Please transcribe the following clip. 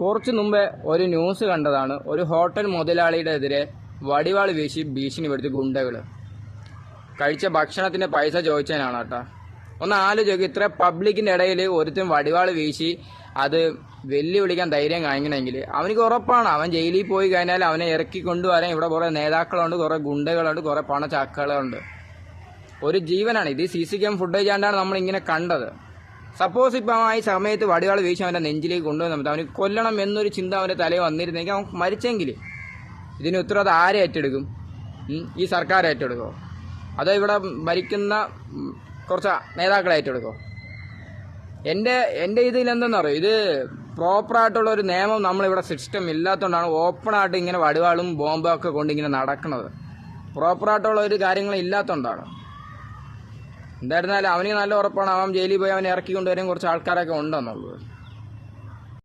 കുറച്ചു മുമ്പേ ഒരു ന്യൂസ് കണ്ടതാണ്. ഒരു ഹോട്ടൽ മുതലാളിയുടെ എതിരെ വടിവാൾ വീശി ഭീഷണിപ്പെടുത്തി ഗുണ്ടകൾ. കഴിച്ച ഭക്ഷണത്തിന്റെ പൈസ ചോദിച്ചതിനാണ് കേട്ടോ. ഒന്ന് ആലോചിക്കുക, ഇത്ര പബ്ലിക്കിന്റെ ഇടയിൽ ഒരുത്തും വടിവാൾ വീശി അത് വെല്ലുവിളിക്കാൻ ധൈര്യം കാണിക്കണമെങ്കിൽ അവനക്ക് ഉറപ്പാണ് അവൻ ജയിലിൽ പോയി കഴിഞ്ഞാൽ അവനെ ഇറക്കി കൊണ്ടുവരാൻ ഇവിടെ കുറേ നേതാക്കളുണ്ട്, കുറേ ഗുണ്ടകളുണ്ട്, കുറേ പണച്ചാക്കുകളുണ്ട്. ഒരു ജീവനാണ് ഇത്. CC ക്യാം ഫുട്ടേജ് ആണ്ടാണ് നമ്മളിങ്ങനെ കണ്ടത്. സപ്പോസ് ഇപ്പം ആ സമയത്ത് വടിവാൾ വീശി അവൻ്റെ നെഞ്ചിലേക്ക് കൊണ്ടുവന്നിട്ട് അവന് കൊല്ലണം എന്നൊരു ചിന്ത അവൻ്റെ തലയിൽ വന്നിരുന്നെങ്കിൽ അവൻ മരിച്ചെങ്കിൽ ഇതിന് ഉത്തരവാദിത്തം ആരെ ഏറ്റെടുക്കും? ഈ സർക്കാർ ഏറ്റെടുക്കുമോ? അതോ ഇവിടെ ഭരിക്കുന്ന കുറച്ച് നേതാക്കളെ ഏറ്റെടുക്കുമോ? എൻ്റെ ഇതിൽ എന്തെന്ന് പറയും, ഇത് പ്രോപ്പറായിട്ടുള്ള ഒരു നിയമം നമ്മളിവിടെ സിസ്റ്റം ഇല്ലാത്തതുകൊണ്ടാണ് ഓപ്പണായിട്ട് ഇങ്ങനെ വടിവാളും ബോംബും ഒക്കെ കൊണ്ട് ഇങ്ങനെ നടക്കുന്നത്. പ്രോപ്പറായിട്ടുള്ള ഒരു കാര്യങ്ങൾ ഇല്ലാത്തതുകൊണ്ടാണ്. എന്തായിരുന്നാലും അവന് നല്ല ഉറപ്പാണ് അവൻ ജയിലിൽ പോയി അവനെ ഇറക്കി കൊണ്ടുവരാൻ കുറച്ച് ആൾക്കാരൊക്കെ ഉണ്ടെന്നുള്ളത്.